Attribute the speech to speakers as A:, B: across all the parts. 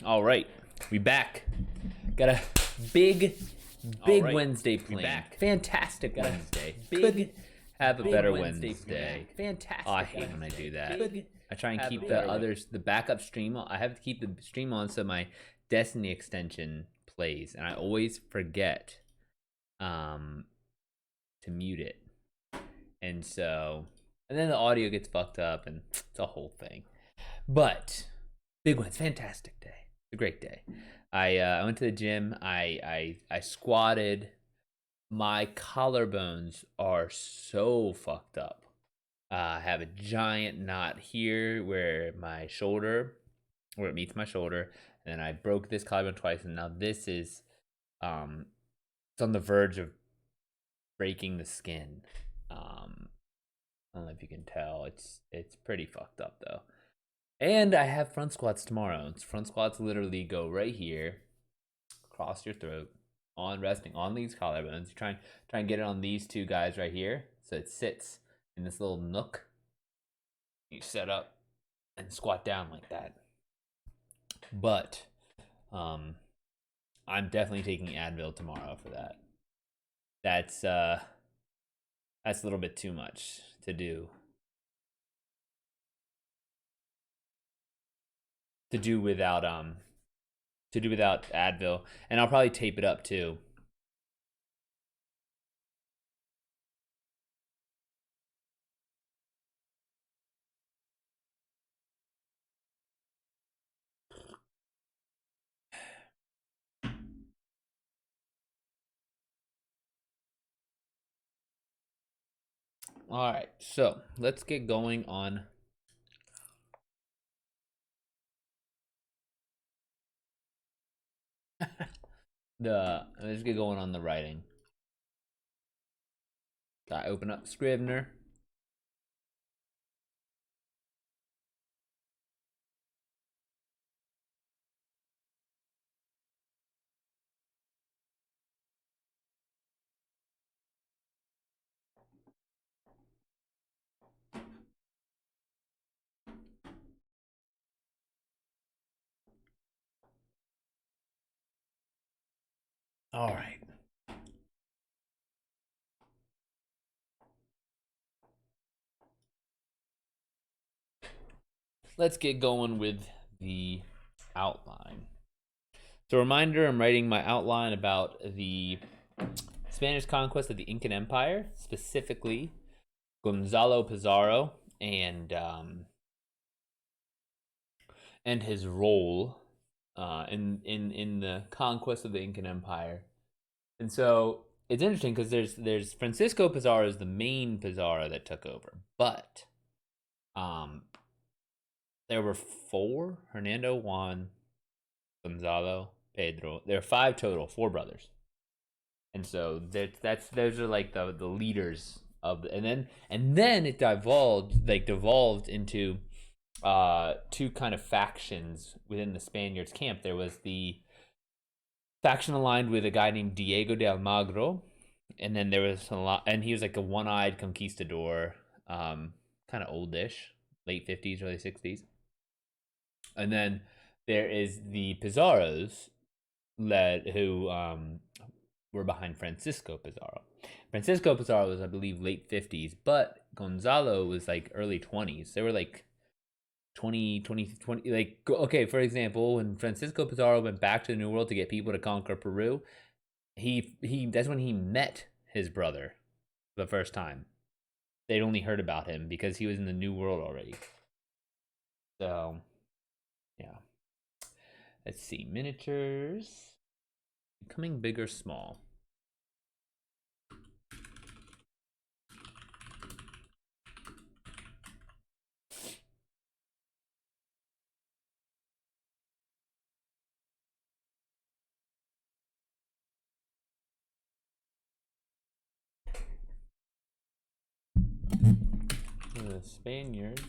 A: All right, we back. Got a big
B: right,
A: Wednesday
B: we
A: planned.
B: back.
A: Fantastic
B: Got a
A: Wednesday.
B: big-
A: Couldn't have a better
B: Wednesday
A: Wednesday.
B: planned.
A: Fantastic. Oh, I hate when I do that.
B: Couldn't
A: I try and
B: have
A: keep
B: a
A: the
B: better
A: others, the backup stream on. I have to keep the stream on so my Destiny extension plays, and I always forget to mute it. And then the audio gets fucked up, and it's a whole thing. But big ones, fantastic day. It's a great day. I went to the gym. I squatted. My collarbones are so fucked up. I have a giant knot here where it meets my shoulder, and then I broke this collarbone twice, and now this is it's on the verge of breaking the skin. I don't know if you can tell. It's pretty fucked up though. And I have front squats tomorrow. Front squats literally go right here, across your throat, resting on these collarbones. You try and get it on these two guys right here, so it sits in this little nook. You set up and squat down like that. But I'm definitely taking Advil tomorrow for that. That's a little bit too much to do. To do without Advil, and I'll probably tape it up too. All right, so let's get going on let's get going on the writing. I open up Scrivener. All right. Let's get going with the outline. So, reminder, I'm writing my outline about the Spanish conquest of the Incan Empire, specifically Gonzalo Pizarro and his role in the conquest of the Incan Empire. And so it's interesting because there's Francisco Pizarro is the main Pizarro that took over, but there were four: Hernando, Juan, Gonzalo, Pedro. There are five total, four brothers. And so those are like the leaders of the, and then it devolved into two kind of factions within the Spaniards' camp. There was the faction aligned with a guy named Diego de Almagro, and then there was a lot, and he was like a one-eyed conquistador, kind of oldish, late 50s, early 60s. And then there is the Pizarros, who were behind Francisco Pizarro. Francisco Pizarro was, I believe, late 50s, but Gonzalo was like early 20s. They were like 20, like, okay, for example, when Francisco Pizarro went back to the New World to get people to conquer Peru, he that's when he met his brother the first time. They'd only heard about him because he was in the New World already. So, yeah. Let's see, miniatures. Becoming big or small? The Spaniards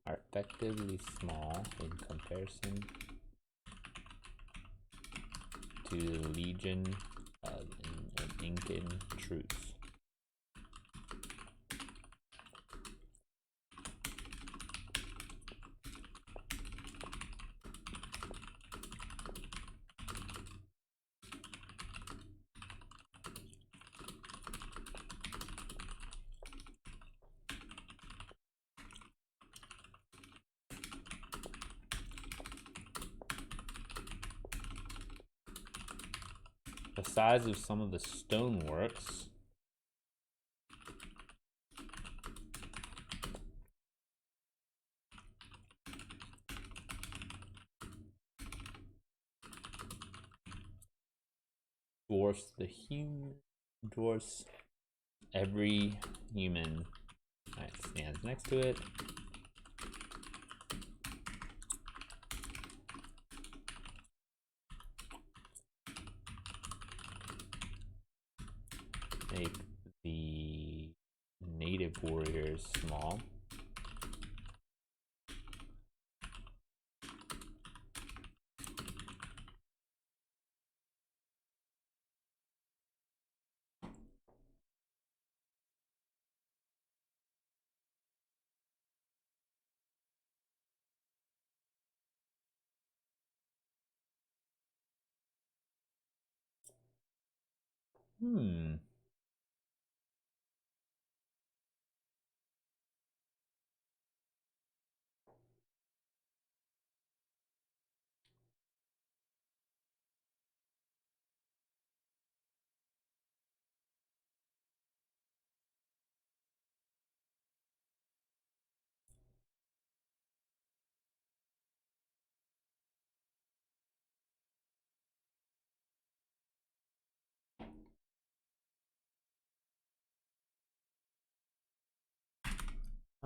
A: are effectively small in comparison to the legion of Incan troops. The size of some of the stoneworks. Dwarfs every human that stands next to it. Make the native warriors small.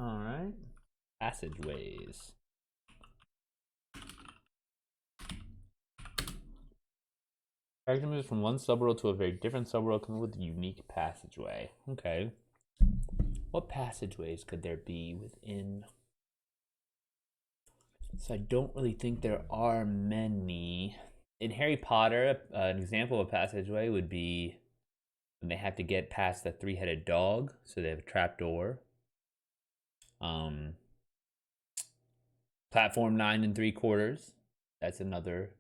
A: All right. Passageways. Character moves from one subworld to a very different subworld, coming with a unique passageway. Okay. What passageways could there be within? So I don't really think there are many. In Harry Potter, an example of a passageway would be when they have to get past the three-headed dog, so they have a trapdoor. Platform 9 3/4. That's another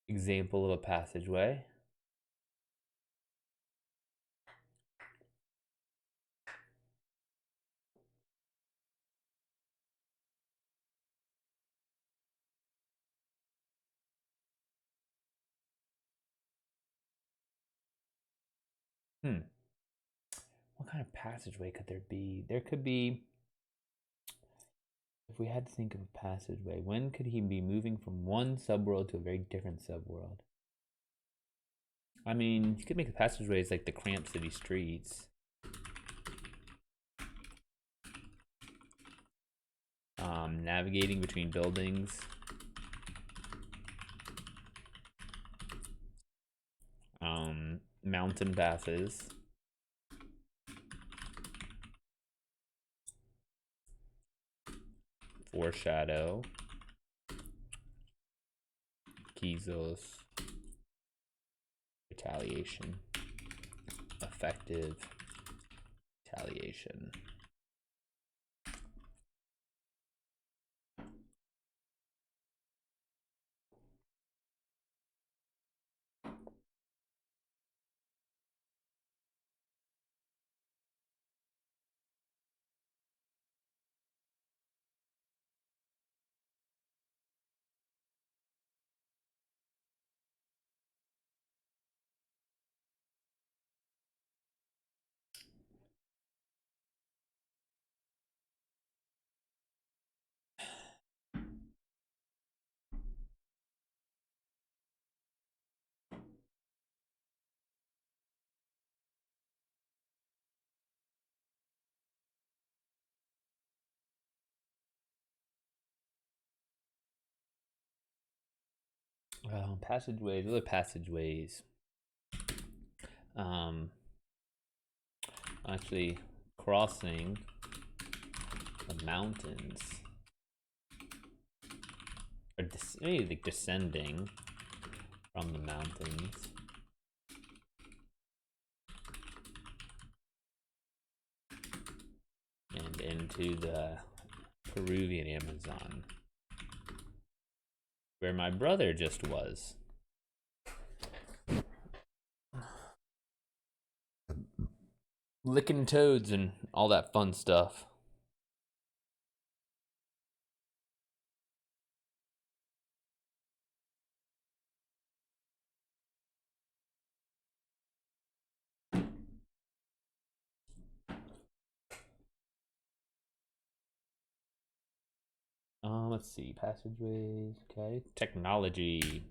A: example of a passageway. What kind of passageway could there be? There could be, if we had to think of a passageway, when could he be moving from one subworld to a very different subworld? I mean, you could make the passageways like the cramped city streets. Navigating between buildings. Mountain passes. Foreshadow. Kizos. Retaliation. Effective. Retaliation. Passageways, other passageways. Actually, crossing the mountains, or maybe like descending from the mountains. And into the Peruvian Amazon, where my brother just was. Licking toads and all that fun stuff. Let's see. Passageways. Okay. Technology.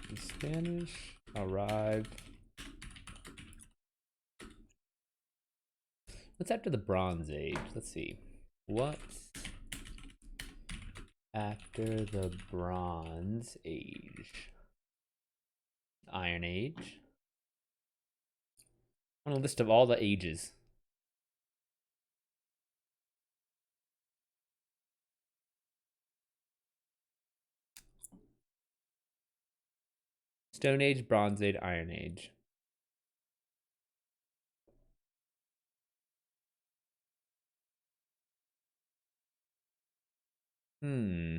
A: The Spanish arrived. What's after the Bronze Age? Let's see. What's after the Bronze Age? Iron Age. I want a list of all the ages. Stone Age, Bronze Age, Iron Age. Hmm.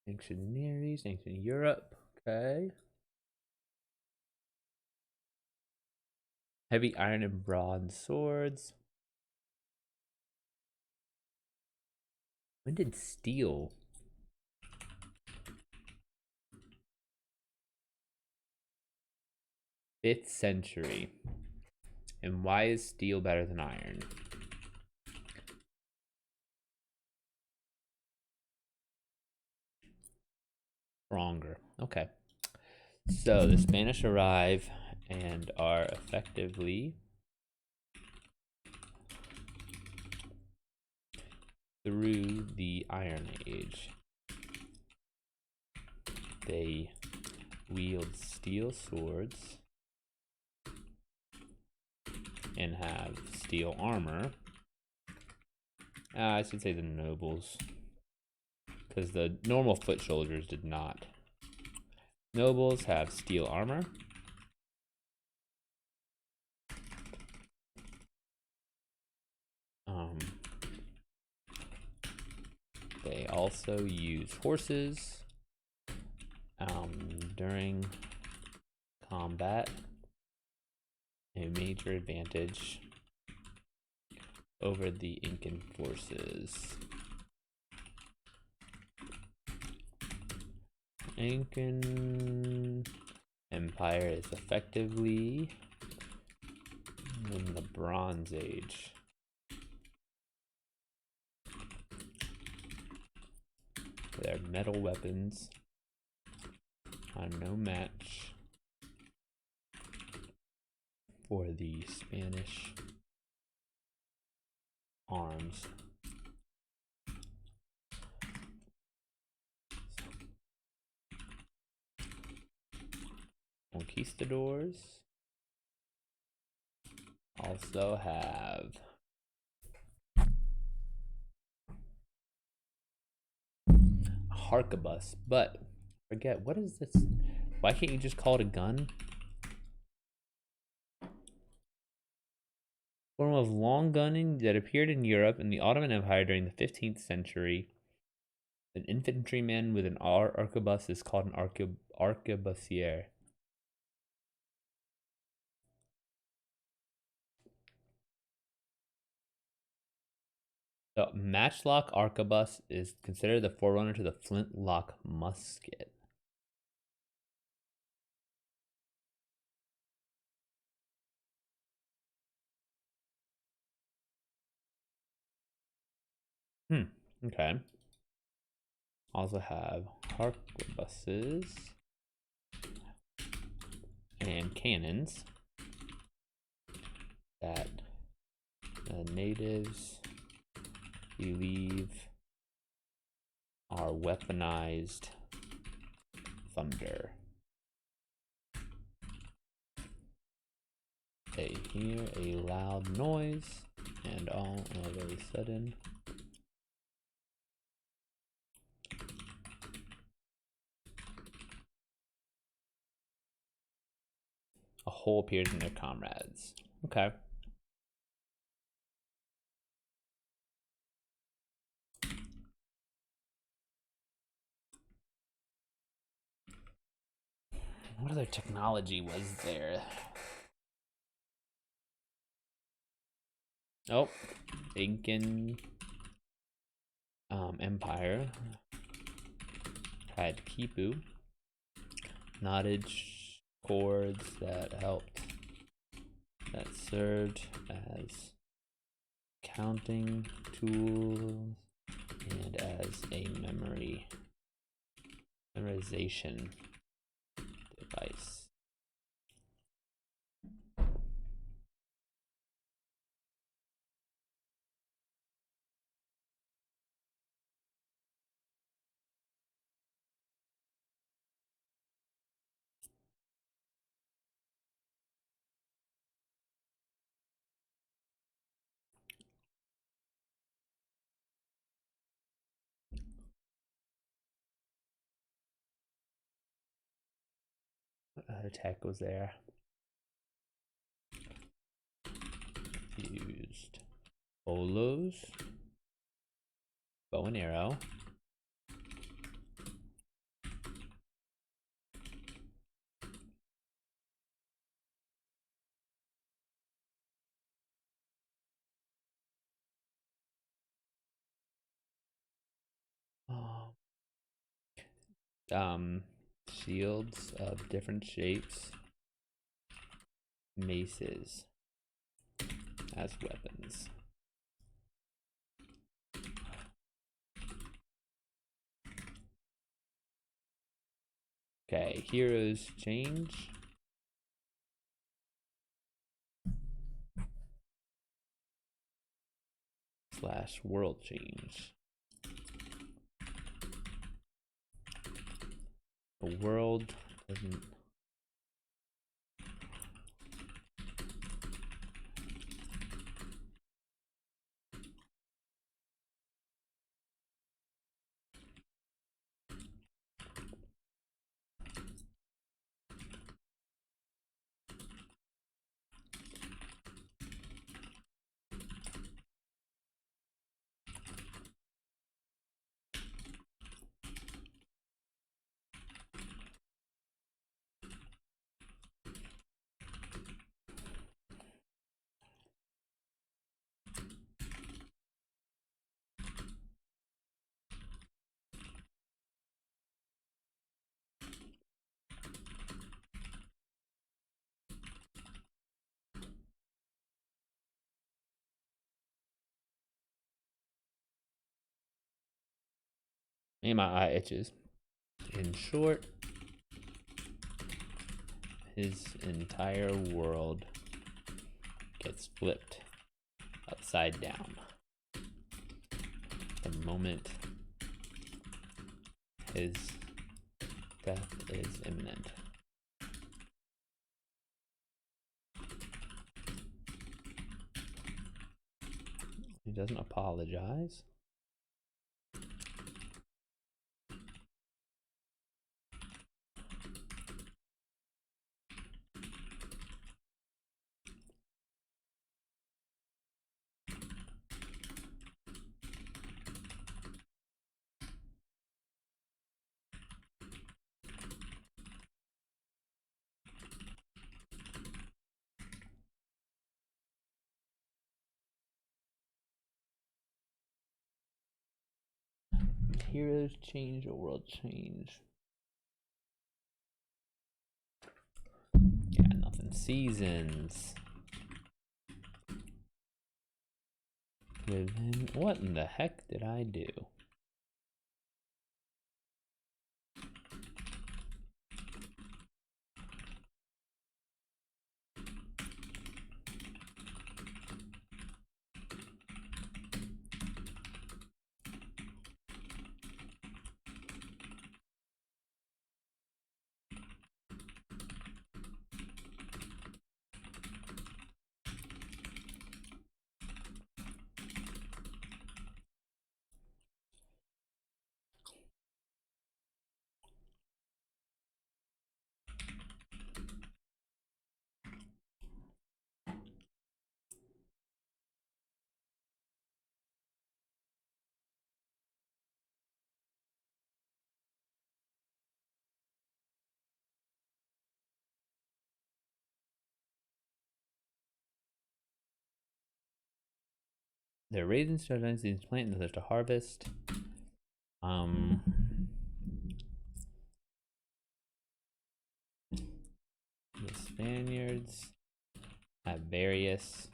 A: Ancient Near East, Ancient Europe. Okay. Heavy iron and bronze swords. When did steel? 5th century. And why is steel better than iron? Stronger. Okay. So the Spanish arrive and are effectively through the Iron Age. They wield steel swords and have steel armor. I should say the nobles, because the normal foot soldiers did not. Nobles have steel armor. They also use horses during combat, a major advantage over the Incan forces. Incan Empire is effectively in the Bronze Age. Their metal weapons are no match for the Spanish arms. Conquistadors also have harquebus, but forget, what is this? Why can't you just call it a gun? Form of long gunning that appeared in Europe in the Ottoman Empire during the 15th century. An infantryman with an arquebus is called an arquebusier. The matchlock arquebus is considered the forerunner to the flintlock musket. Okay. Also have arquebuses and cannons that the natives believe are weaponized thunder. They hear a loud noise, and all of a sudden, a hole appears in their comrades. Okay. What other technology was there? Oh, Incan Empire had Kipu, knotted cords that served as counting tools and as a memorization device. What other tech was there? Used bolos, bow and arrow. Shields of different shapes, maces as weapons. Okay, heroes change. / world change. The world doesn't. And my eye itches. In short, his entire world gets flipped upside down the moment his death is imminent. He doesn't apologize. Heroes change or world change? Yeah, nothing. Seasons. What in the heck did I do? They're raisins to advance these plant and to harvest. The Spaniards have various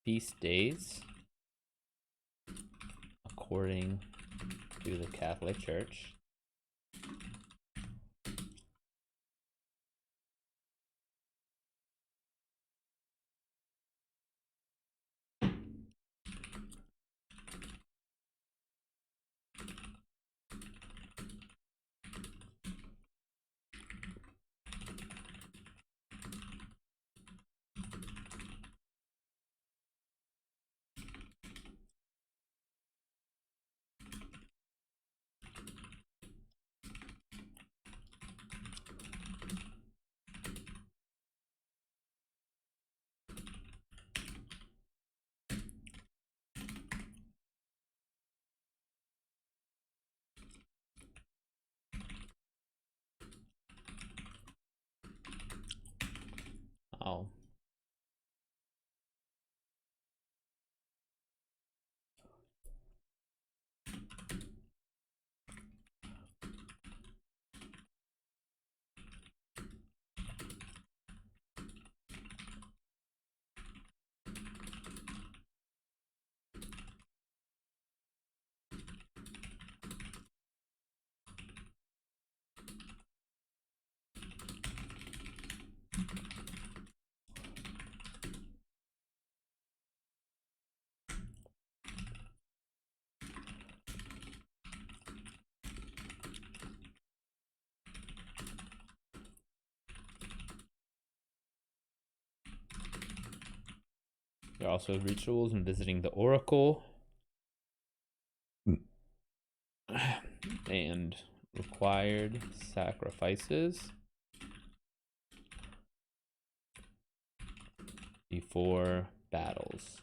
A: feast days according to the Catholic Church. Oh. There are also rituals in visiting the oracle and required sacrifices before battles.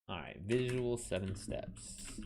A: All right, visual 7 steps.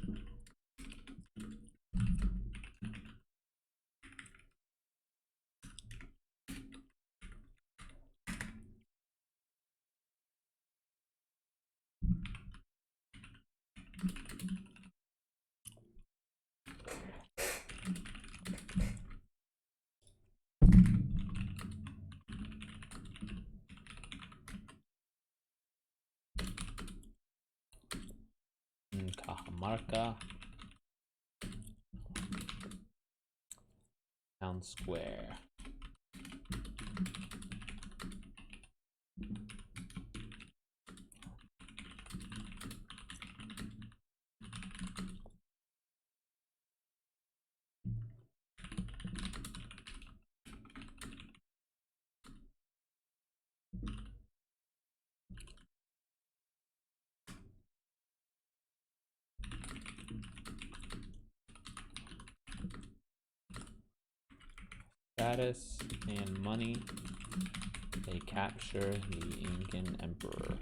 A: Cajamarca, Town Square. Status and money. They capture the Incan emperor.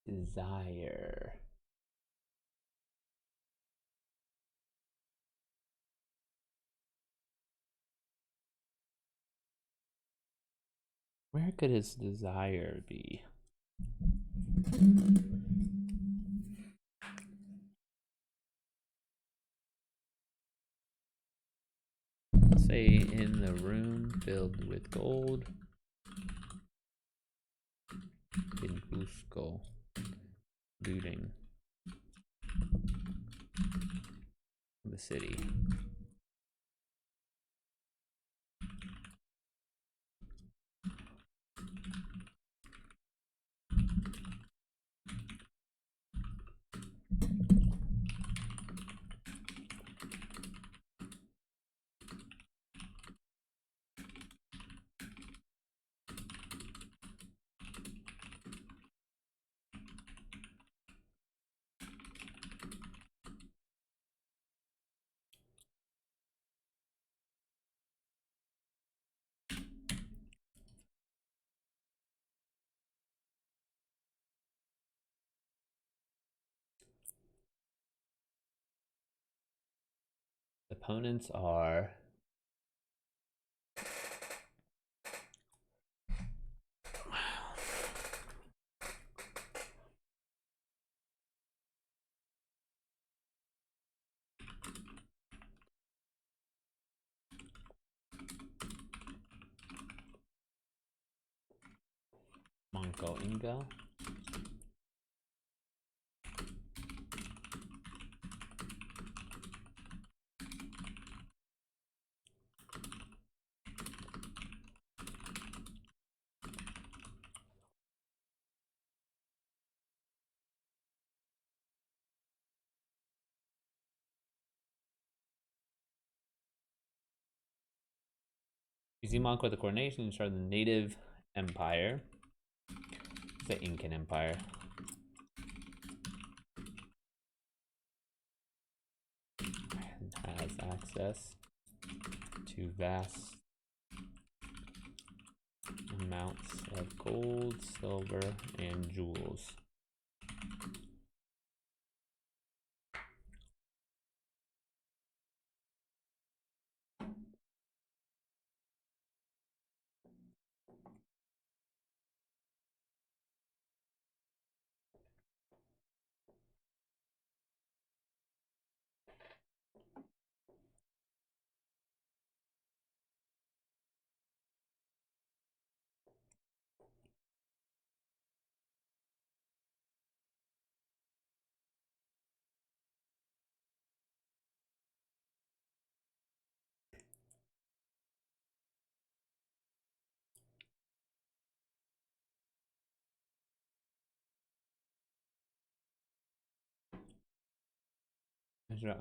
A: Desire. Where could his desire be? Say in the room filled with gold in Cusco, looting the city. Opponents are Manco Inca, Yuzimanco at the coronation started the native empire, the Incan Empire. And has access to vast amounts of gold, silver, and jewels.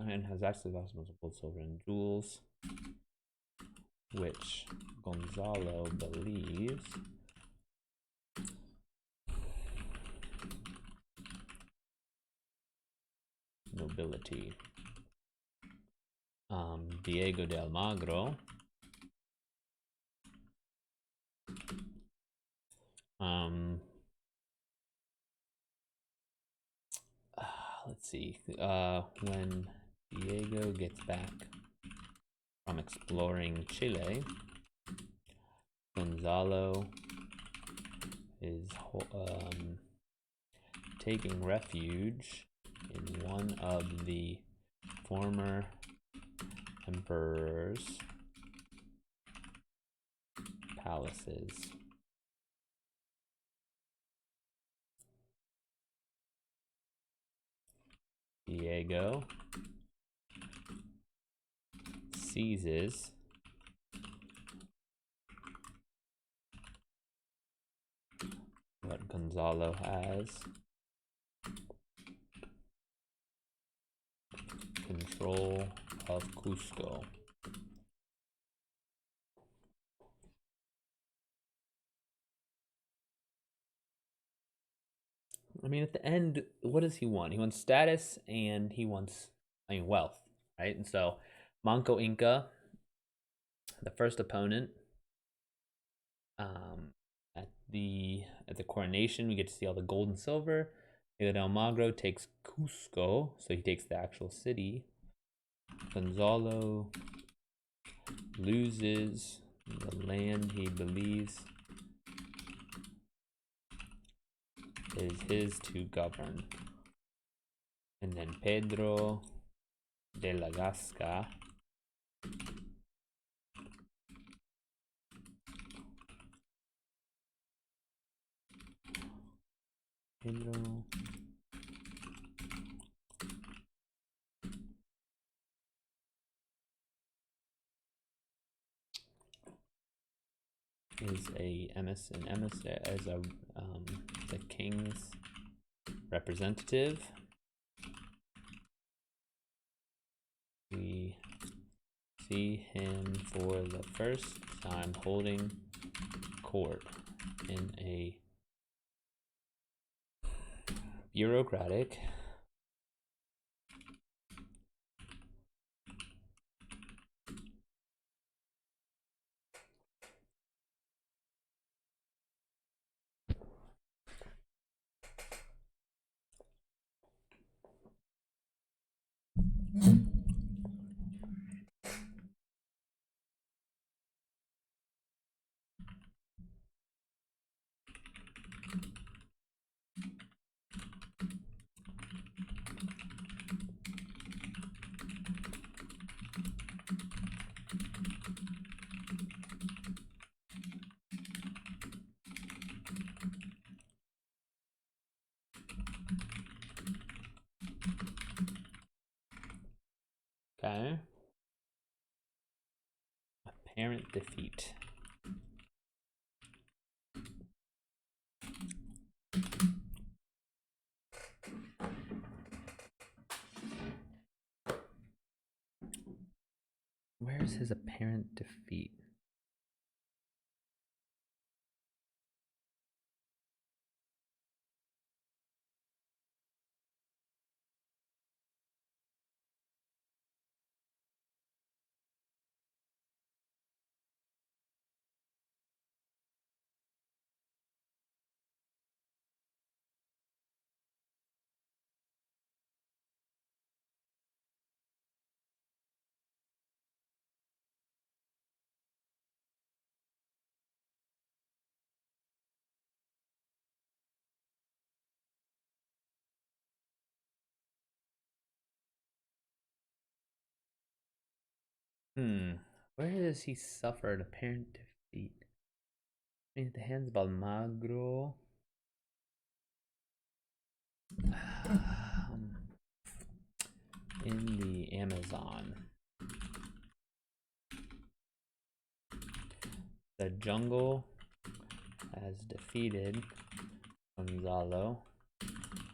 A: And has access to vast amounts of gold, silver, and jewels, which Gonzalo believes nobility. Diego de Almagro let's see, when Diego gets back from exploring Chile, Gonzalo is taking refuge in one of the former emperor's palaces. Diego seizes what Gonzalo has, control of Cusco. I mean, at the end, what does he want? He wants status and he wants, wealth, right? And so, Manco Inca, the first opponent, at the coronation, we get to see all the gold and silver. Diego de Almagro takes Cusco, so he takes the actual city. Gonzalo loses the land he believes is his to govern. And then Pedro de la Gasca Pedro is a emissary as a the king's representative. We see him for the first time holding court in a bureaucratic okay. Apparent defeat. Where's his apparent defeat? Where does he suffer an apparent defeat? At the hands of Almagro. In the Amazon. The jungle has defeated Gonzalo.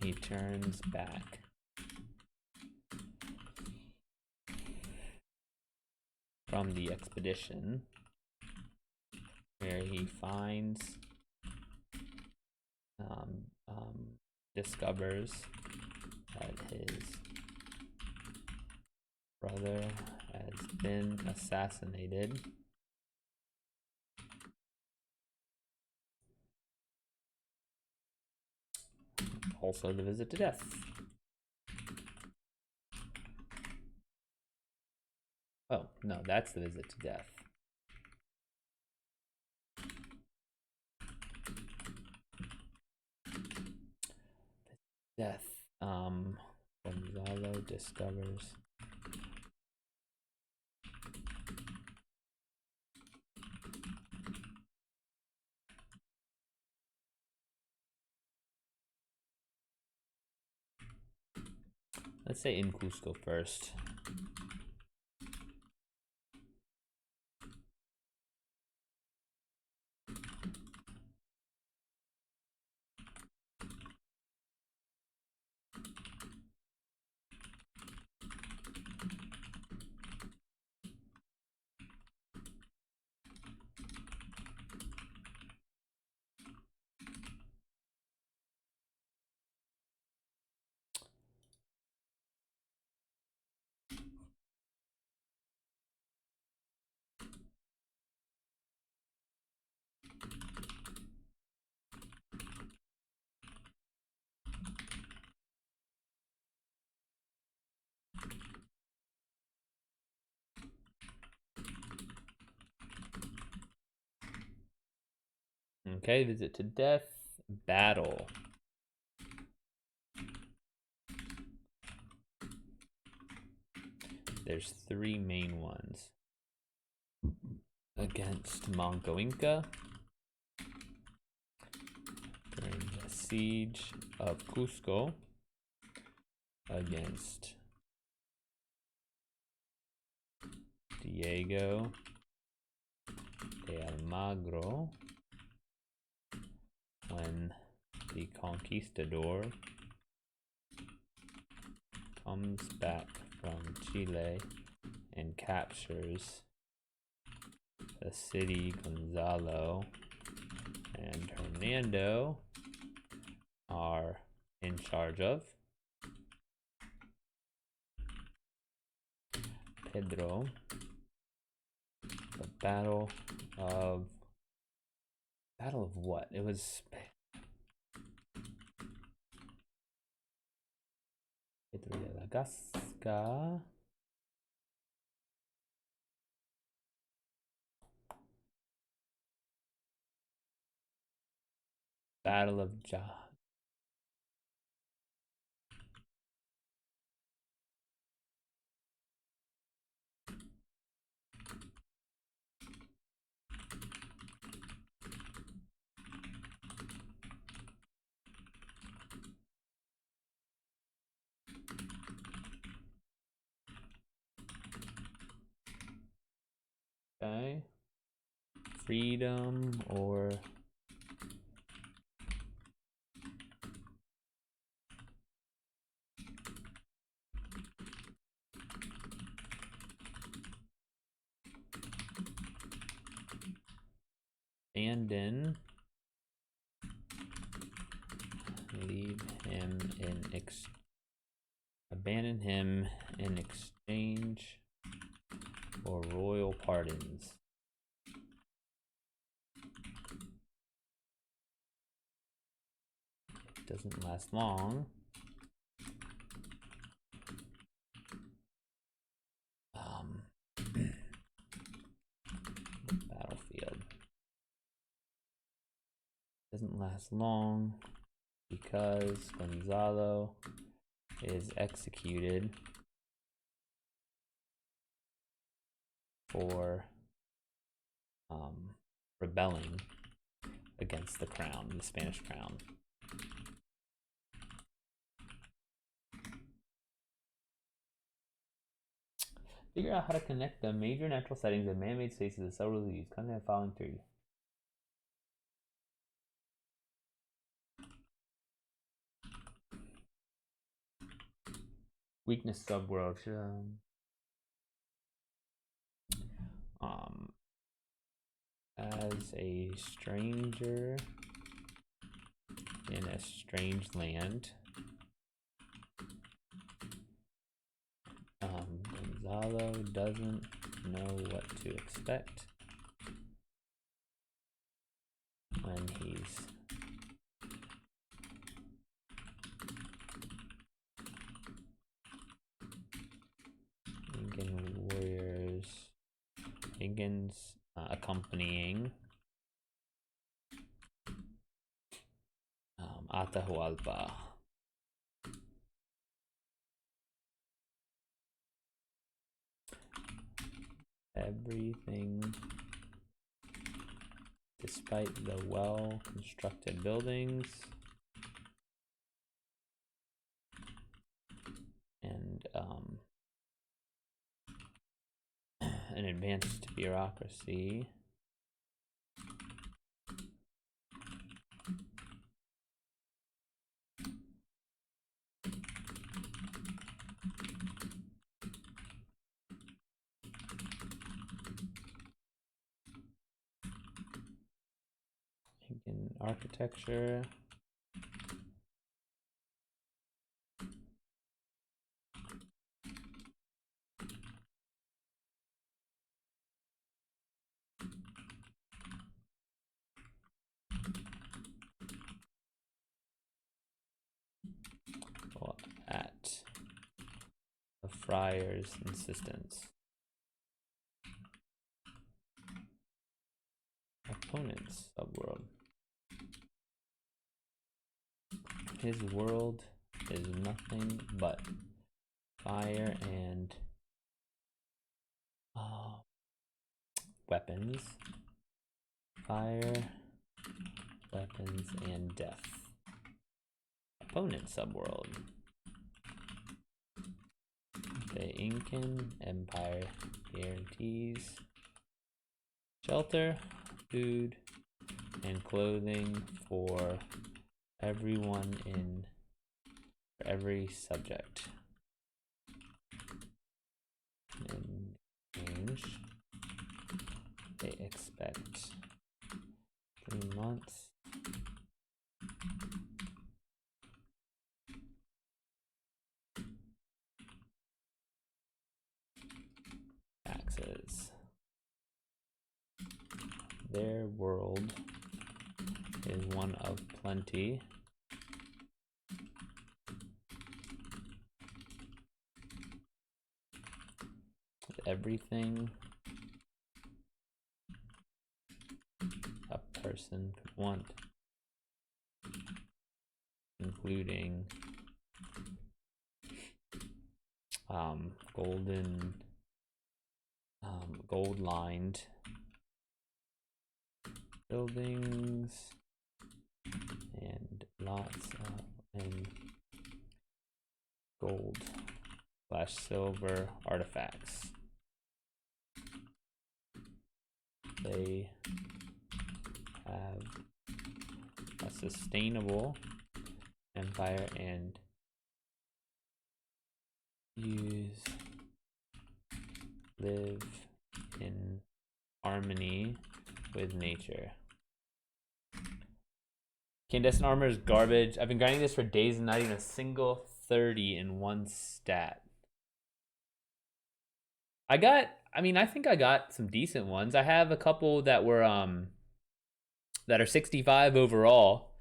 A: He turns back. From the expedition, where he finds, discovers that his brother has been assassinated. Also, the visit to death. Oh, no, that's the visit to death. Death. Gonzalo discovers. Let's say in Cusco first. Okay, visit to death, battle. there's three main ones. Against Manco Inca during the siege of Cusco, against Diego de Almagro when the conquistador comes back from Chile and captures the city Gonzalo and Hernando are in charge of. Pedro, the Battle of what? It was Pedro de la Gasca. Battle of Okay. Freedom or abandon, abandon him in exchange for royal pardons. It doesn't last long. The battlefield doesn't last long because Gonzalo is executed for rebelling against the crown, the Spanish crown. Figure out how to connect the major natural settings and man-made spaces of several of these. Content following three. Weakness subworld. As a stranger in a strange land, Gonzalo doesn't know what to expect when he's Incan warriors, Incans accompanying Atahualpa. Everything, despite the well-constructed buildings and an advanced bureaucracy, in architecture, at the friar's insistence. Opponent's subworld. His world is nothing but fire and Weapons, fire, weapons, and death. Opponent subworld. The Incan Empire guarantees shelter, food, and clothing for everyone for every subject. In exchange, they expect 3 months. Taxes. Their world is one of plenty. With everything a person could want, including gold-lined buildings and lots of gold/silver artifacts. They have a sustainable empire and live in harmony with nature. Incandescent armor is garbage. I've been grinding this for days and not even a single 30 in one stat. I think I got some decent ones. I have a couple that were that are 65 overall,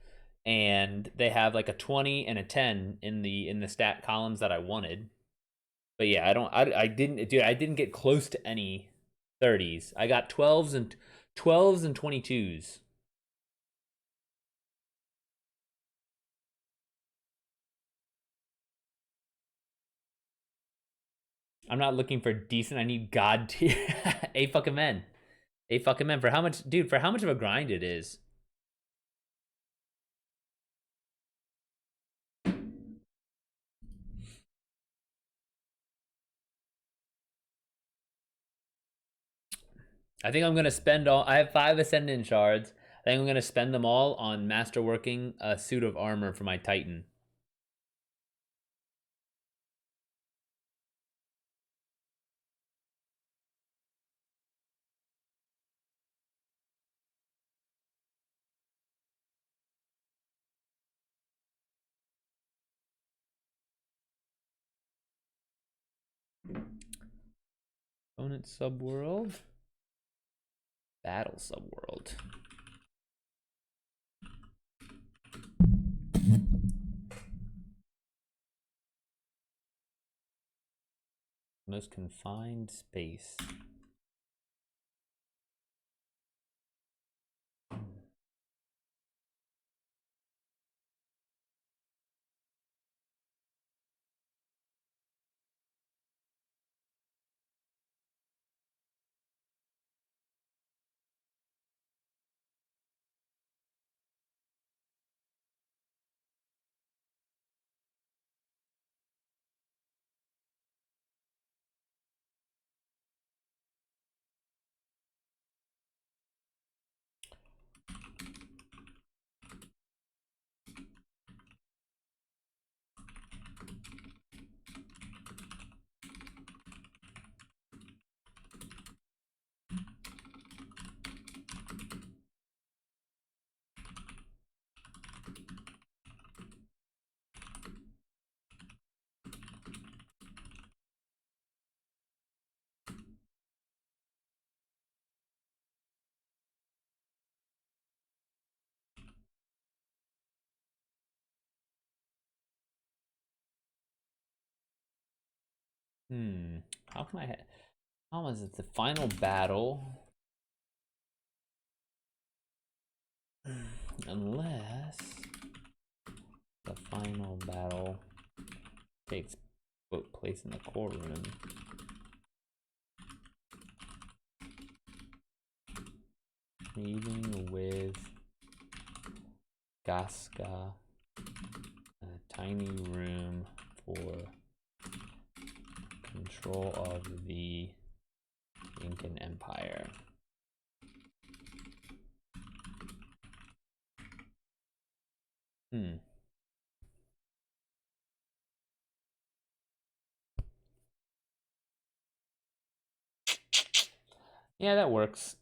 A: and they have like a 20 and a 10 in the stat columns that I wanted. But yeah, I didn't get close to any 30s. I got 12s and 22s. I'm not looking for decent. I need god tier. A fucking men. A fucking men. For how much, dude, for how much of a grind it is. I think I'm going to spend all, I have 5 Ascendant shards. I think I'm going to spend them all on masterworking a suit of armor for my Titan. Opponent subworld. Battle subworld. Most confined space. How can I how is it the final battle? Unless the final battle takes place in the core room. meeting with Gasca, a tiny room for control of the Incan Empire. Yeah, that works.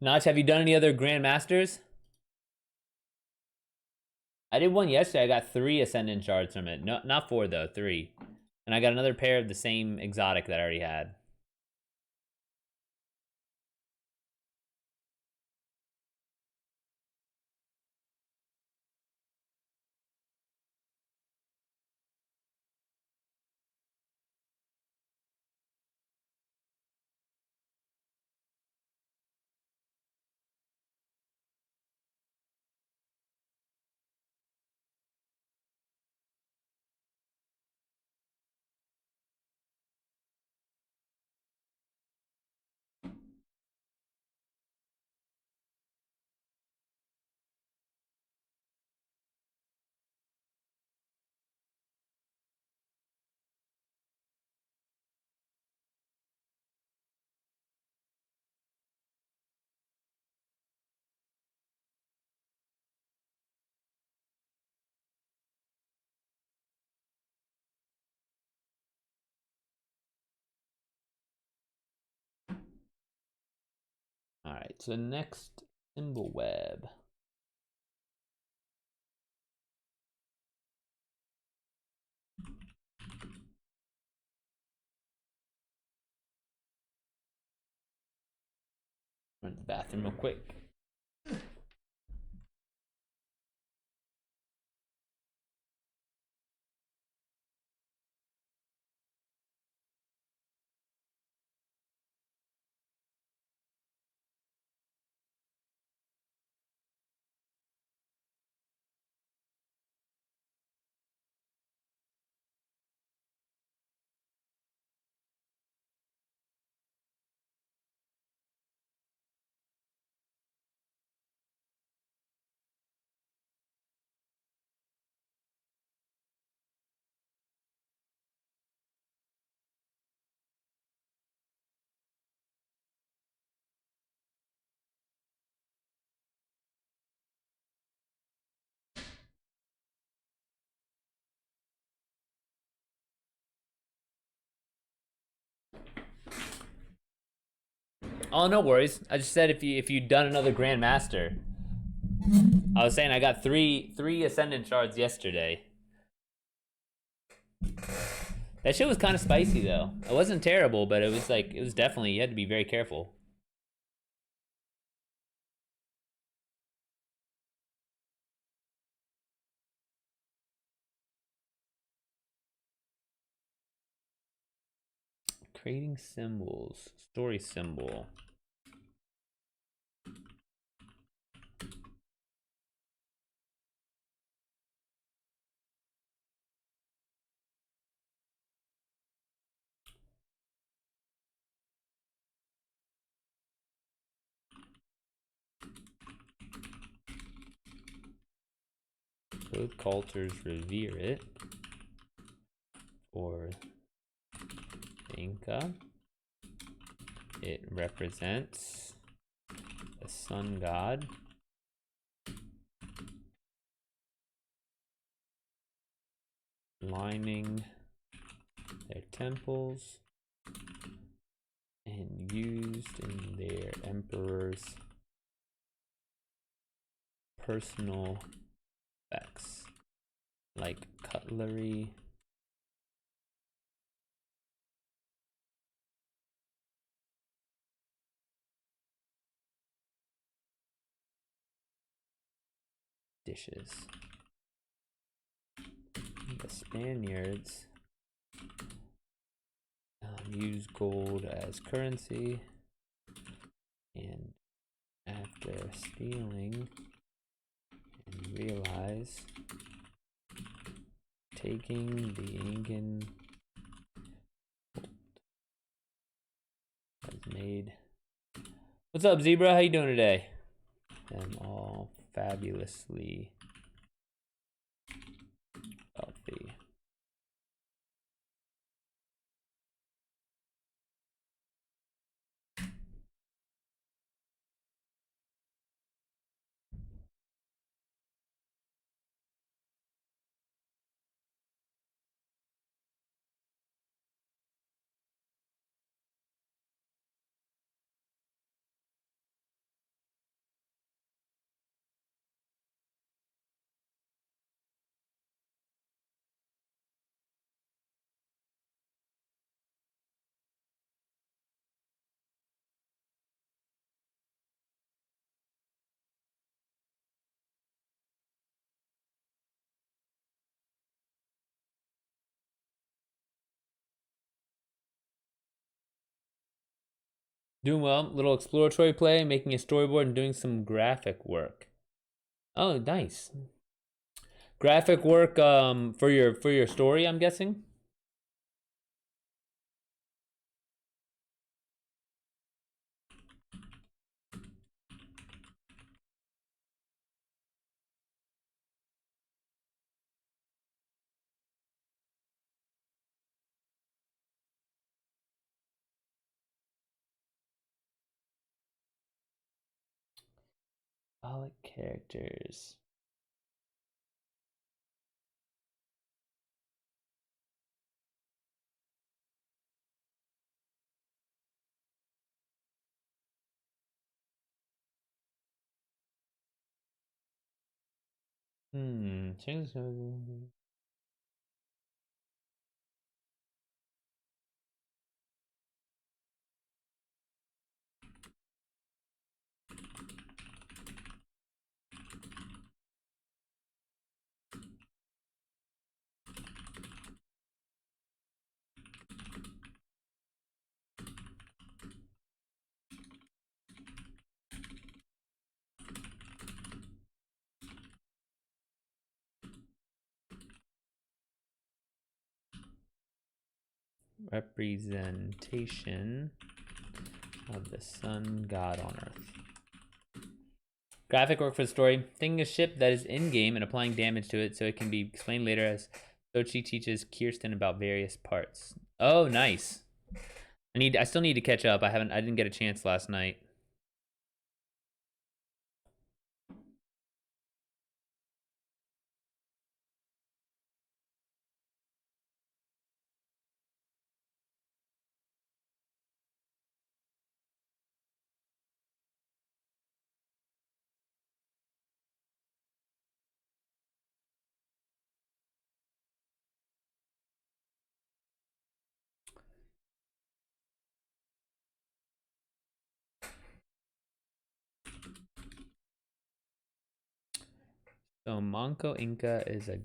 A: Notch, have you done any other Grandmasters? I did one yesterday. I got 3 Ascendant Shards from it. No, not 4 though, 3. And I got another pair of the same exotic that I already had. All right, so next, symbol web. Run to the bathroom real quick. Oh, no worries. I just said if you'd done another Grandmaster. I was saying I got three Ascendant Shards yesterday. That shit was kind of spicy though. It wasn't terrible, but it was definitely, you had to be very careful. Creating symbols, story symbol. Both cultures revere it. For Inca, it represents the sun god. Lining their temples and used in their emperor's personal effects, like cutlery, dishes. The Spaniards use gold as currency, and after stealing and realize taking the Incan has made. What's up, Zebra? How you doing today? Them all fabulously wealthy. Doing well. Little exploratory play, making a storyboard, and doing some graphic work. Oh, nice. Graphic work for your story, I'm guessing. Symbolic characters. Change. Representation of the sun god on Earth. Graphic work for the story. Thinking a ship that is in-game and applying damage to it so it can be explained later as Sochi teaches Kirsten about various parts. Oh, nice. I still need to catch up. I didn't get a chance last night. So Manco Inca is a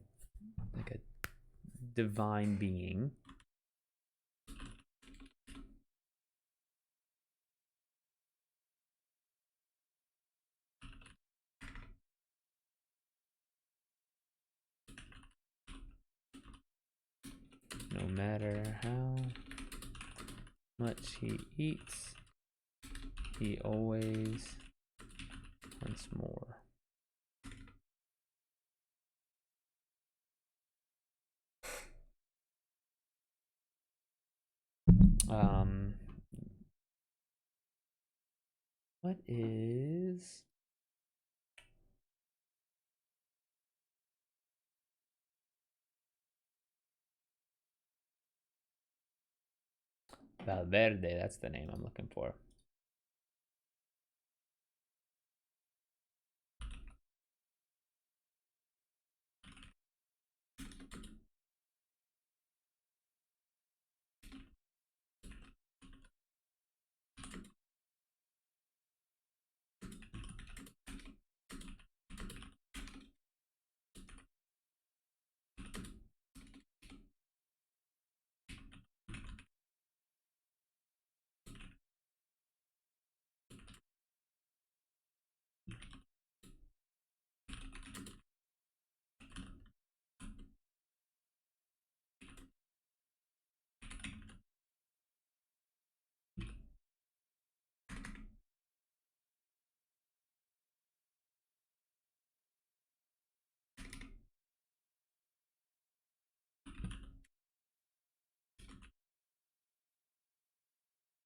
A: divine being. No matter how much he eats, he always wants more. What is Valverde? That's the name I'm looking for.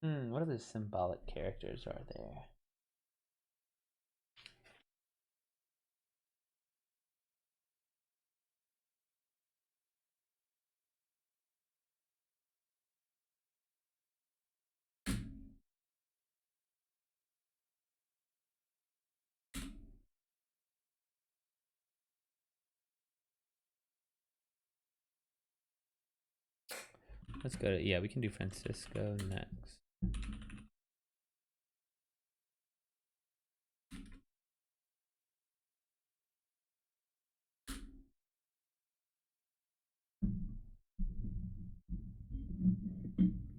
A: What other symbolic characters are there? Let's go to, yeah, we can do Francisco next.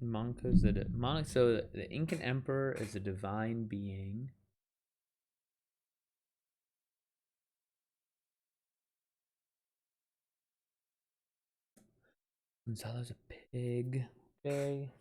A: Monko's so the Incan Emperor is a divine being. Gonzalo's a pig. Okay.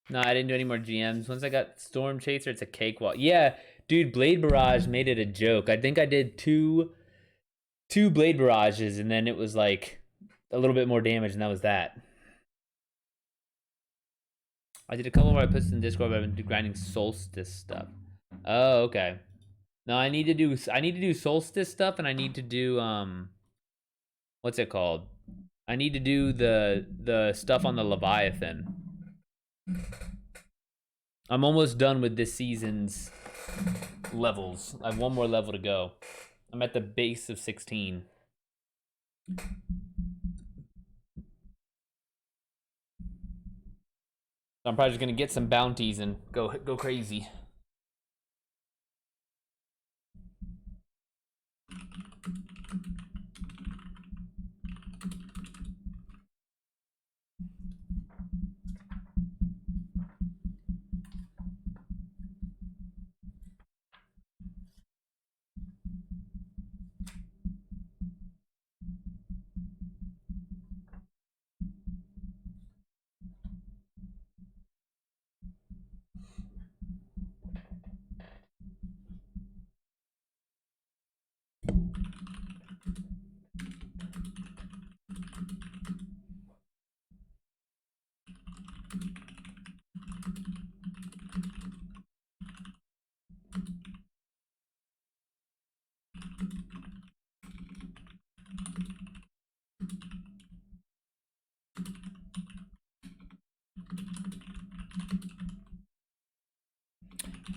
A: No, I didn't do any more GMs. Once I got Storm Chaser, it's a cakewalk. Yeah, dude, Blade Barrage made it a joke. I think I did two Blade Barrages, and then it was like a little bit more damage, and that was that. I did a couple where I put in Discord, but I've been grinding Solstice stuff. Oh, okay. No, I need to do Solstice stuff, and I need to do what's it called? I need to do the stuff on the Leviathan. I'm almost done with this season's levels. I have one more level to go. I'm at the base of 16. So I'm probably just gonna get some bounties and go crazy.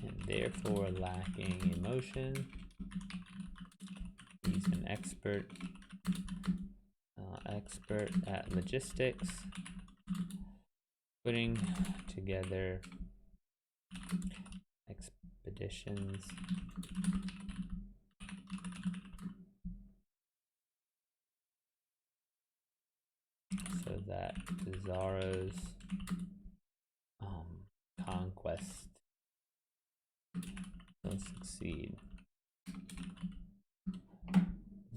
A: And therefore lacking emotion. He's an expert at logistics, putting together expeditions so that Pizarro's conquest will succeed.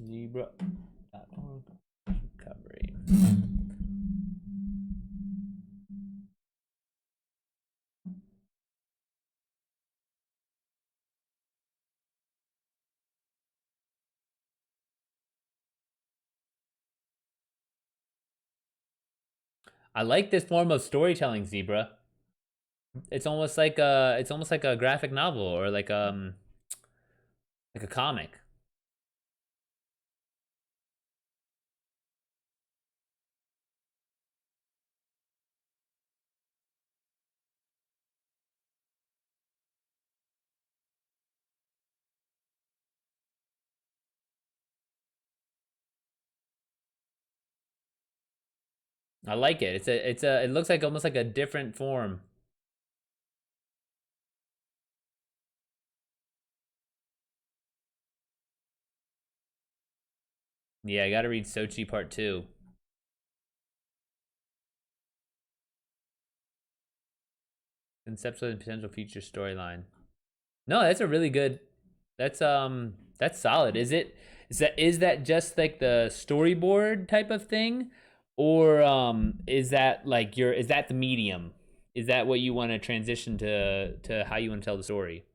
A: Zebra.org recovery. I like this form of storytelling, Zebra. It's almost like a graphic novel or like a comic. I like it. It looks like almost like a different form. Yeah, I gotta read Sochi Part 2. Conceptual and potential future storyline. No, that's a really good. That's solid. Is that just like the storyboard type of thing, or is that like is that the medium? Is that what you want to transition to how you want to tell the story?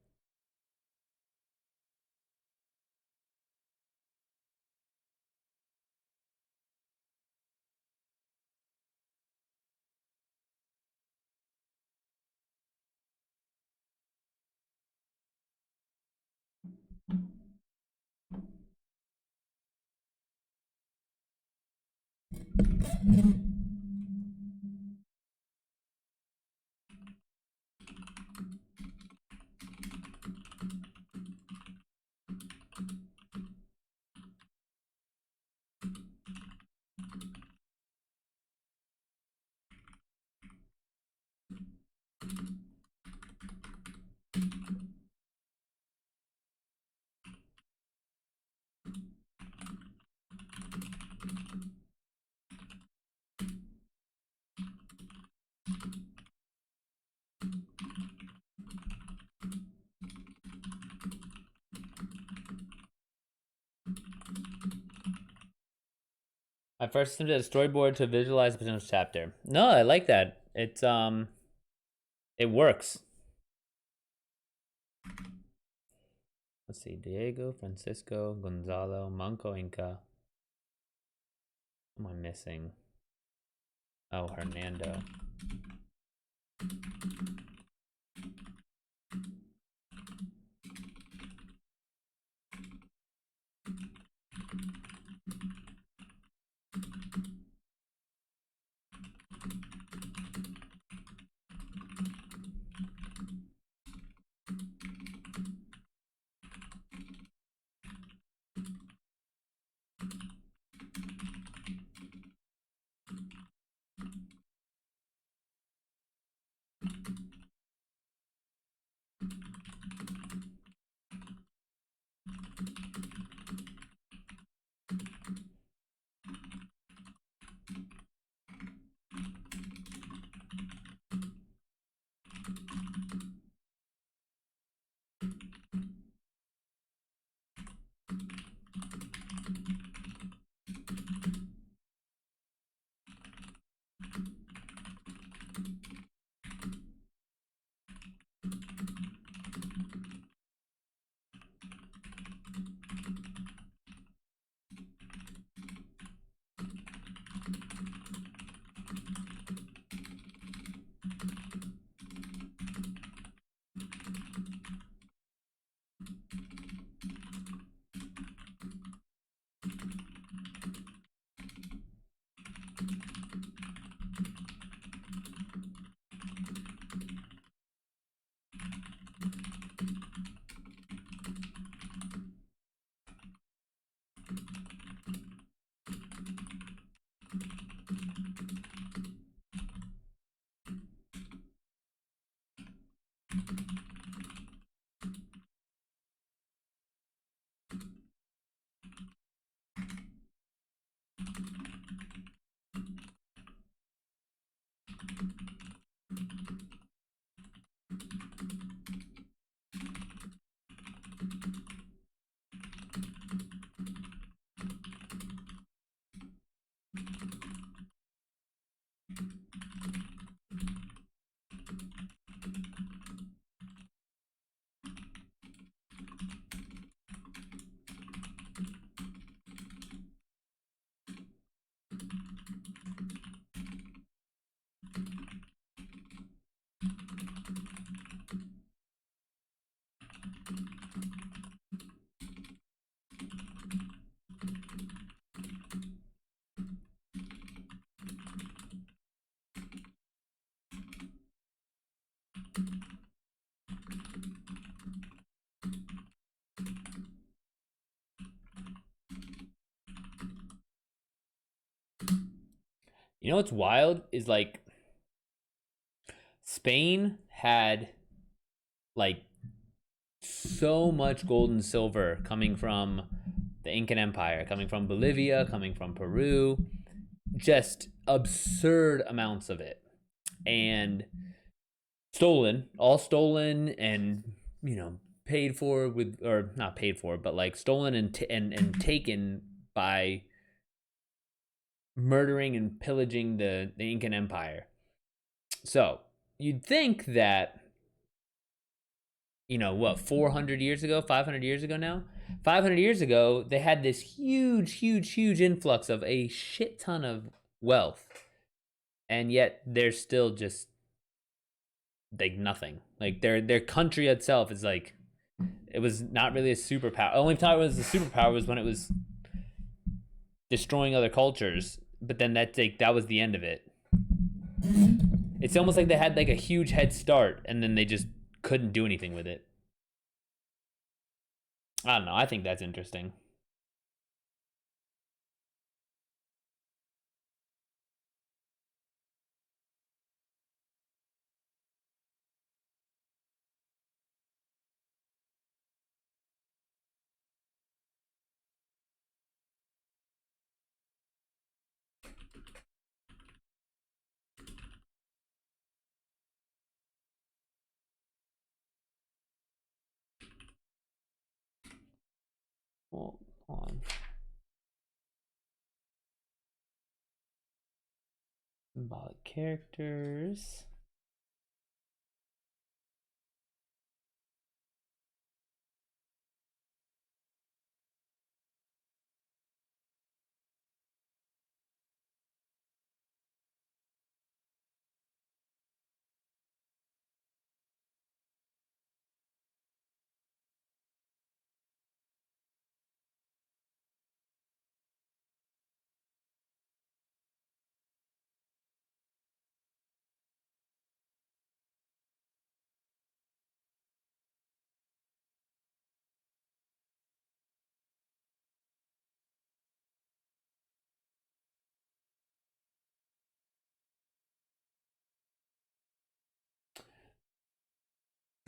A: I first attempted a storyboard to visualize the potential chapter. No, I like that. It works. Let's see, Diego, Francisco, Gonzalo, Manco Inca. What am I missing? Oh, Hernando. You know what's wild is like Spain had like so much gold and silver coming from the Incan Empire, coming from Bolivia, coming from Peru, just absurd amounts of it. And stolen, all stolen, and paid for with, or not paid for, but like stolen and taken by murdering and pillaging the Incan Empire. So you'd think that, 400 years ago, 500 years ago now, 500 years ago, they had this huge, huge, huge influx of a shit ton of wealth, and yet they're still just like nothing. Like their country itself is like, it was not really a superpower. The only time it was a superpower was when it was destroying other cultures, but then that was the end of it. It's almost like they had like a huge head start, and then they just couldn't do anything with it. I don't know. I think that's interesting. Hold on. Symbolic characters.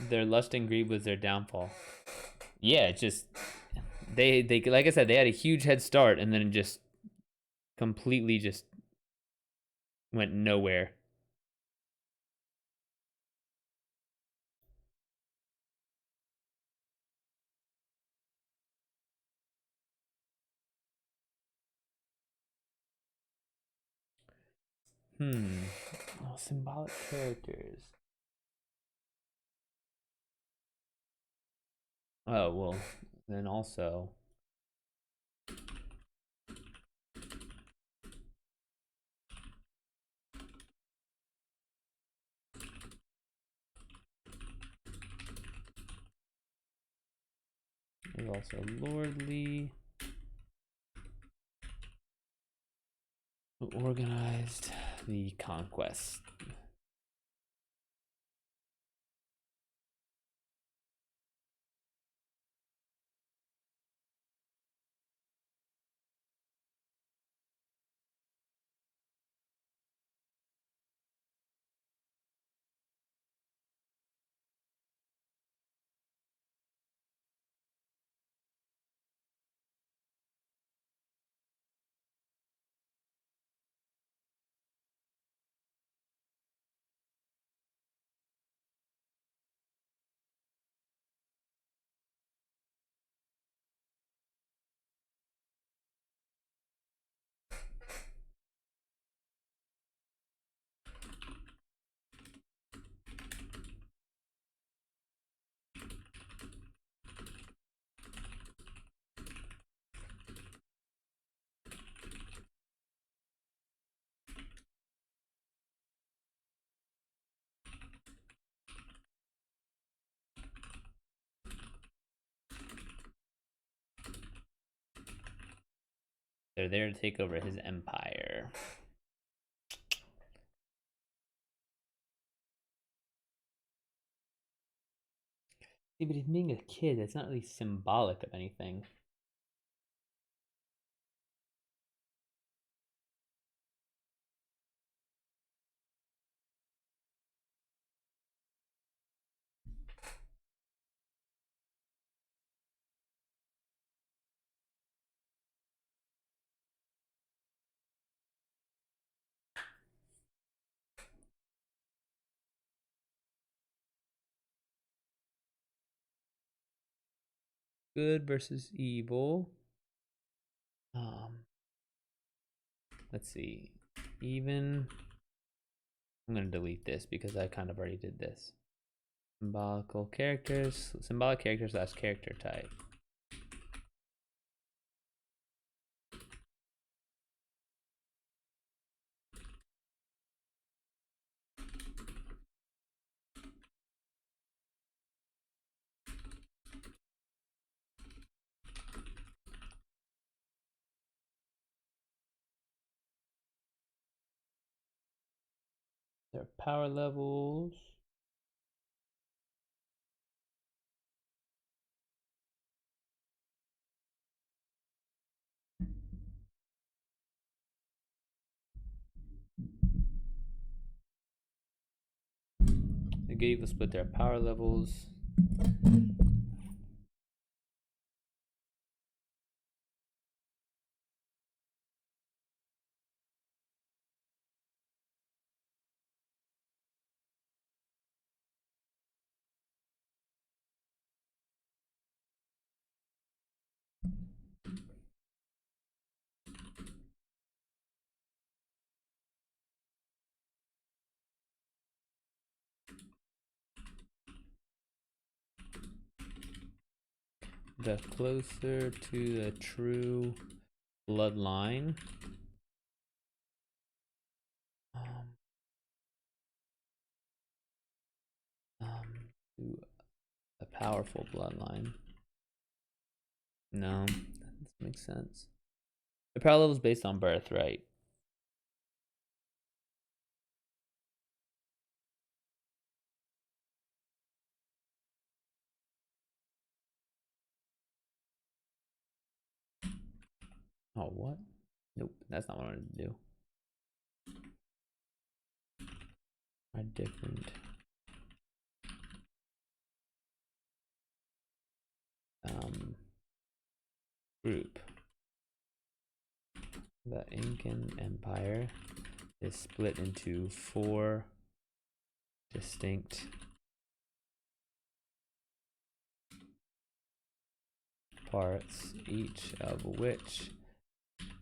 A: Their lust and greed was their downfall. Yeah, it's just they like I said, they had a huge head start, and then it just completely just went nowhere. Oh, symbolic characters. Oh well, then also. There's also lordly, who organized the conquest. They're there to take over his empire. See, but he's being a kid. That's not really symbolic of anything. good versus evil. Let's see. Even. I'm gonna delete this because I kind of already did this. Symbolic characters / character type. Their power levels. The Gate will split their power levels. The closer to the true bloodline, to a powerful bloodline. No, that doesn't make sense. The power level is based on birth, right? Oh, what? Nope, that's not what I wanted to do. Are different. Group. The Incan Empire is split into 4 distinct parts, each of which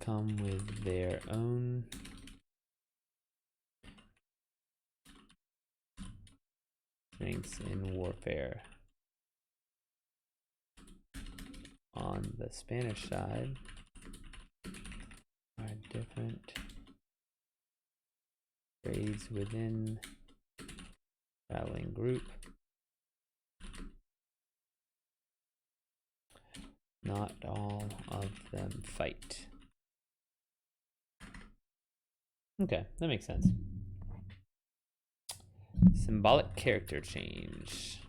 A: come with their own strengths in warfare. On the Spanish side are different grades within traveling group. Not all of them fight. Okay, that makes sense. Symbolic character change.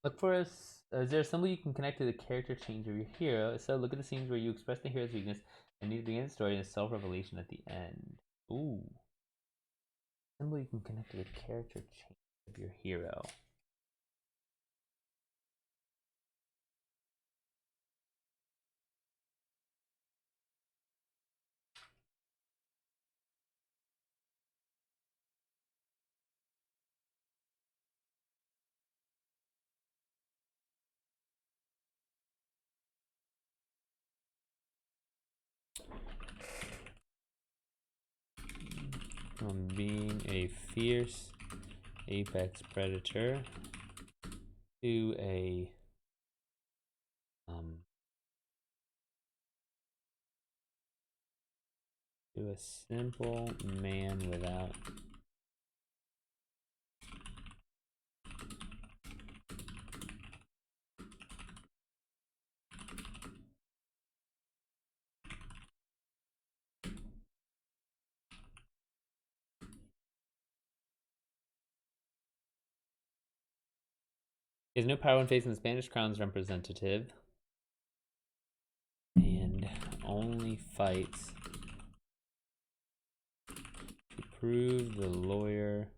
A: Look for us. Is there a symbol you can connect to the character change of your hero? So look at the scenes where you express the hero's weakness and need to begin the story and a self-revelation at the end. Ooh. Symbol you can connect to the character change of your hero. From being a fierce apex predator to a simple man without He has no power when facing the Spanish crown's representative, and only fights to prove the lawyer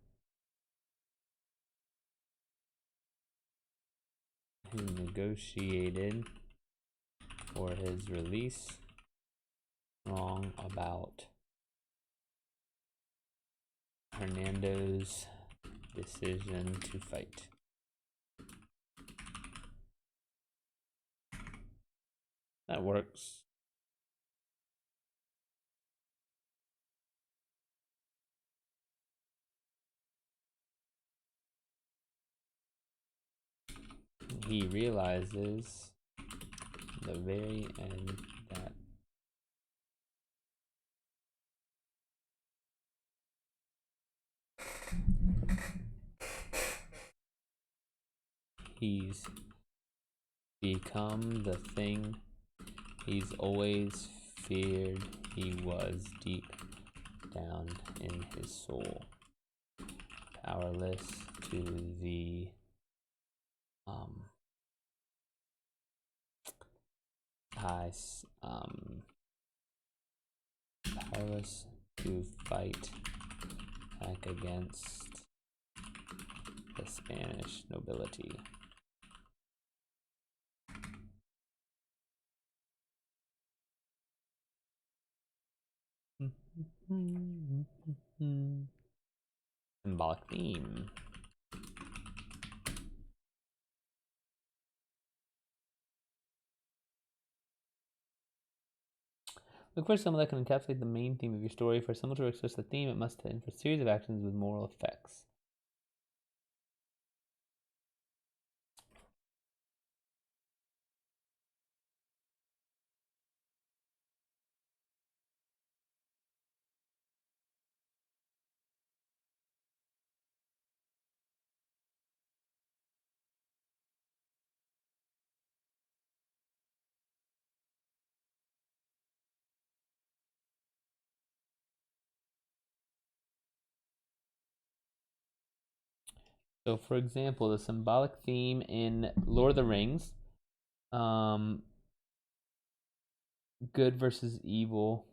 A: who negotiated for his release wrong about Hernando's decision to fight. That works. He realizes the very end that he's become the thing he's always feared he was deep down in his soul, powerless to the powerless to fight back against the Spanish nobility. Symbolic theme. Look for someone that can encapsulate the main theme of your story. For someone to express the theme, it must end for a series of actions with moral effects. So, for example, the symbolic theme in Lord of the Rings, good versus evil.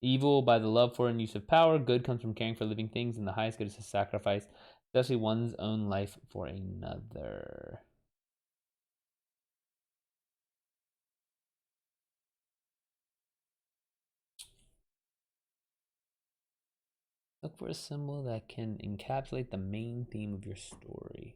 A: Evil by the love for and use of power. Good comes from caring for living things, and the highest good is to sacrifice, especially one's own life for another. Look for a symbol that can encapsulate the main theme of your story.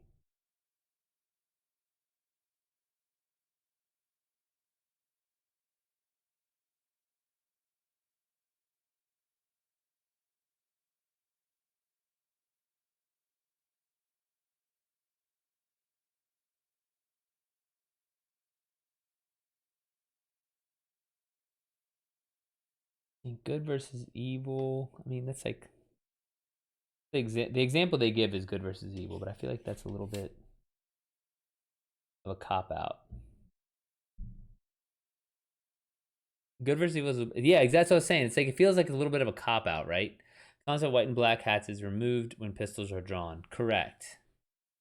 A: Good versus evil. I mean, that's like the example they give is good versus evil, but I feel like that's a little bit of a cop out. Good versus evil is, yeah, that's what I was saying. It's like it feels like a little bit of a cop out, right? The concept of white and black hats is removed when pistols are drawn. Correct.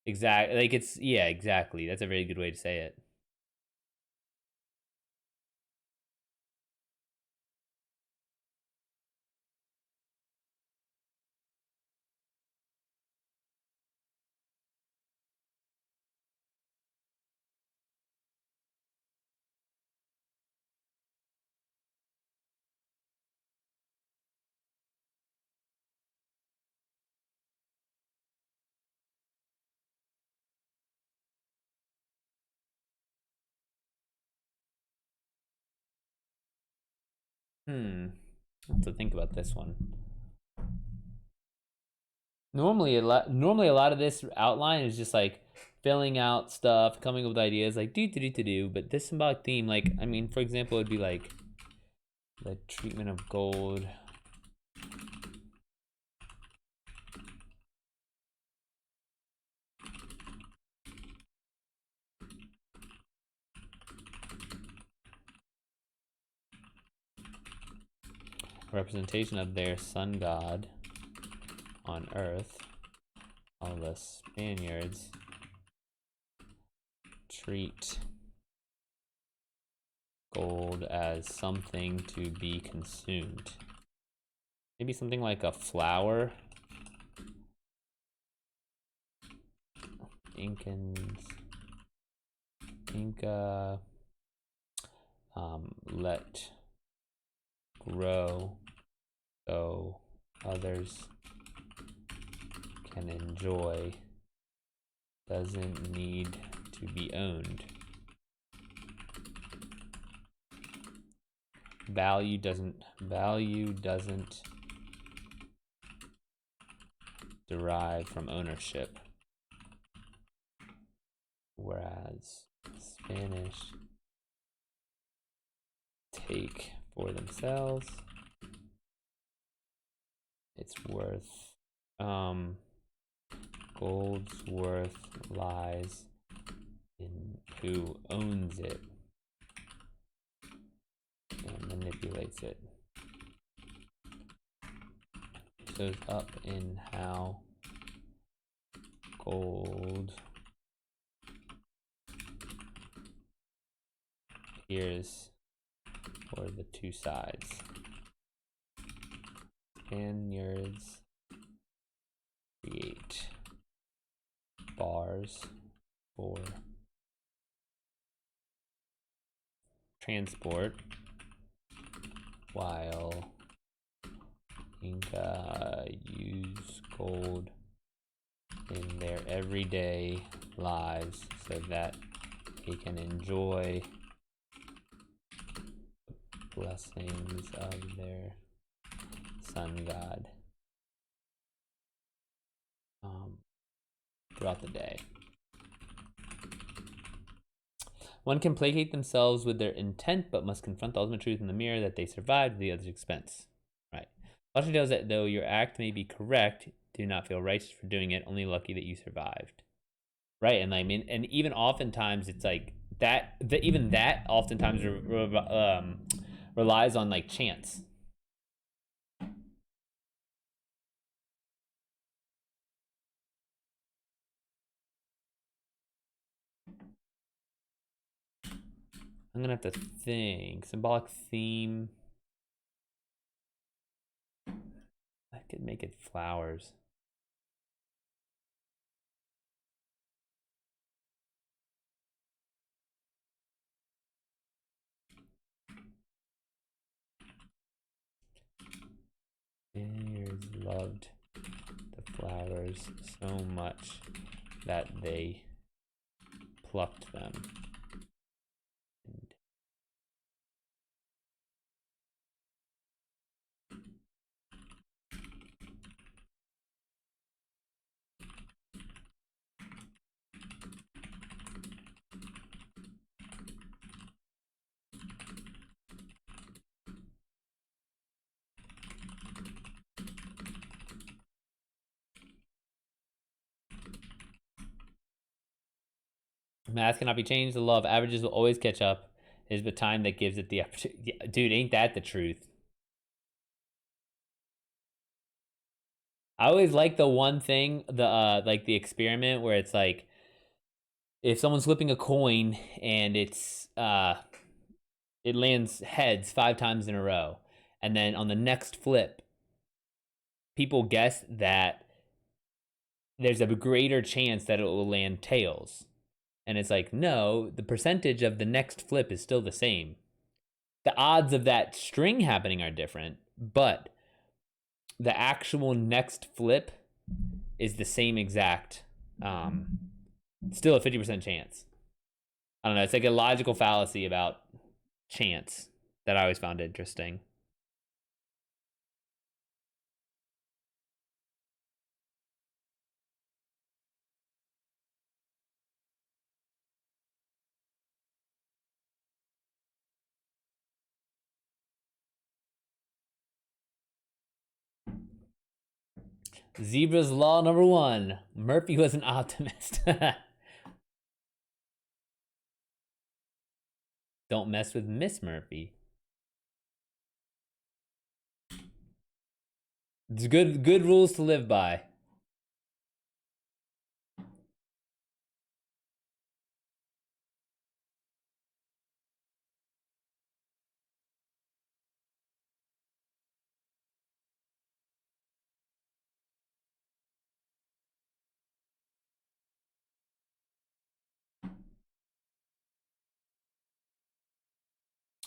A: Exactly. Like it's, yeah, exactly. That's a very good way to say it. I have to think about this one. Normally a lot of this outline is just like filling out stuff, coming up with ideas, like do. But this symbolic theme, like, I mean, for example, it would be like the treatment of gold. Representation of their sun god on Earth. All the Spaniards treat gold as something to be consumed. Maybe something like a flower. Inca, let grow so others can enjoy, doesn't need to be owned. Value doesn't derive from ownership, whereas Spanish take for themselves. It's worth, gold's worth lies in who owns it and manipulates it. Shows up in how gold appears for the two sides. Spaniards create bars for transport, while Inca use gold in their everyday lives so that they can enjoy the blessings of their sun god throughout the day. One can placate themselves with their intent, but must confront the ultimate truth in the mirror that they survived at the other's expense. Right. Logic knows that though your act may be correct, do not feel righteous for doing it, only lucky that you survived. Right, and I mean, and even oftentimes it's like that. Even that oftentimes relies on like chance. I'm gonna have to think. Symbolic theme. I could make it flowers. Spaniards loved the flowers so much that they plucked them. And math cannot be changed. The law of averages will always catch up. It is but time that gives it the opportunity. Dude, ain't that the truth? I always like the one thing, the like the experiment where it's like if someone's flipping a coin and it lands heads 5 times in a row, and then on the next flip, people guess that there's a greater chance that it will land tails. And it's like, no, the percentage of the next flip is still the same. The odds of that string happening are different, but the actual next flip is the same exact, still a 50% chance. I don't know. It's like a logical fallacy about chance that I always found interesting. Zebra's law number 1. Murphy was an optimist. Don't mess with Miss Murphy. It's good rules to live by.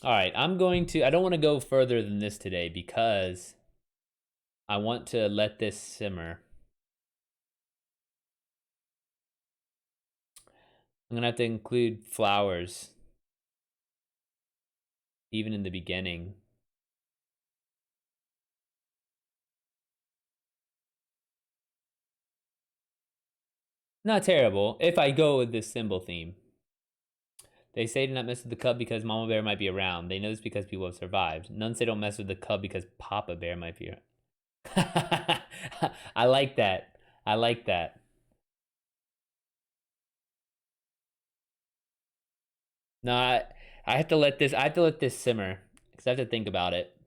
A: All right, I don't want to go further than this today because I want to let this simmer. I'm going to have to include flowers even in the beginning. Not terrible if I go with this symbol theme. They say to not mess with the cub because Mama Bear might be around. They know this because people have survived. None say don't mess with the cub because Papa Bear might be around. I like that. I like that. No, I have to let this. I have to let this simmer because I have to think about it.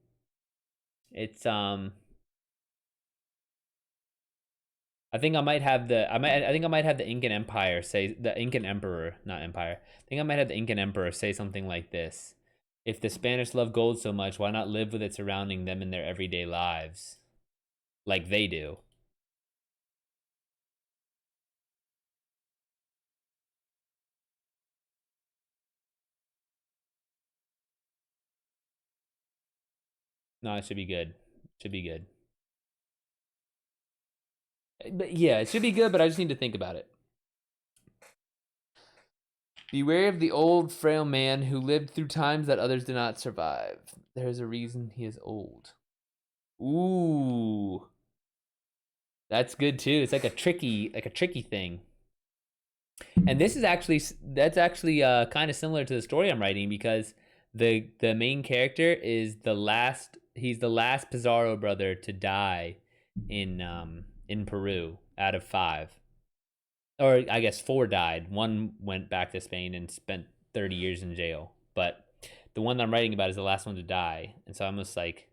A: It's I think I might have the. I think I might have the Incan Empire say the Incan Emperor, not Empire. I think I might have the Incan Emperor say something like this: "If the Spanish love gold so much, why not live with it surrounding them in their everyday lives, like they do?" No, it should be good. Should be good. But yeah, it should be good. But I just need to think about it. Beware of the old, frail man who lived through times that others did not survive. There is a reason he is old. Ooh, that's good too. It's like a tricky thing. And this is actually that's actually kind of similar to the story I'm writing because the main character is the last. He's the last Pizarro brother to die in Peru out of 5. Or I guess 4 died. One went back to Spain and spent 30 years in jail. But the one that I'm writing about is the last one to die, and so I'm just like,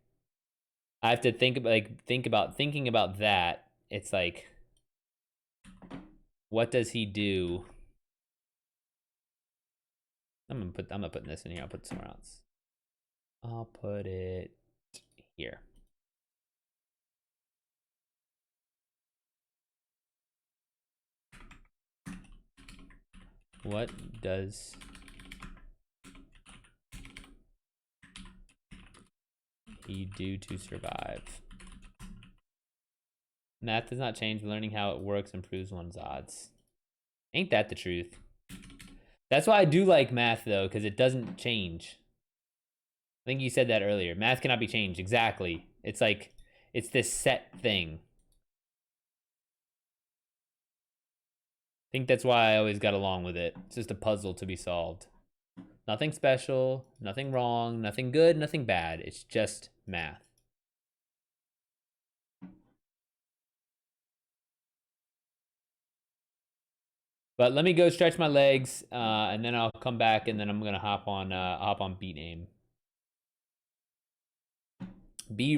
A: I have to thinking about that. It's like, what does he do? I'm gonna put this in here. I'll put it somewhere else. I'll put it here. What does he do to survive? Math does not change. Learning how it works improves one's odds. Ain't that the truth? That's why I do like math, though, because it doesn't change. I think you said that earlier. Math cannot be changed. Exactly. It's like, it's this set thing. I think that's why I always got along with it. It's just a puzzle to be solved. Nothing special, nothing wrong, nothing good, nothing bad. It's just math. But let me go stretch my legs, and then I'll come back, and then I'm gonna hop on Beat Aim. Be right.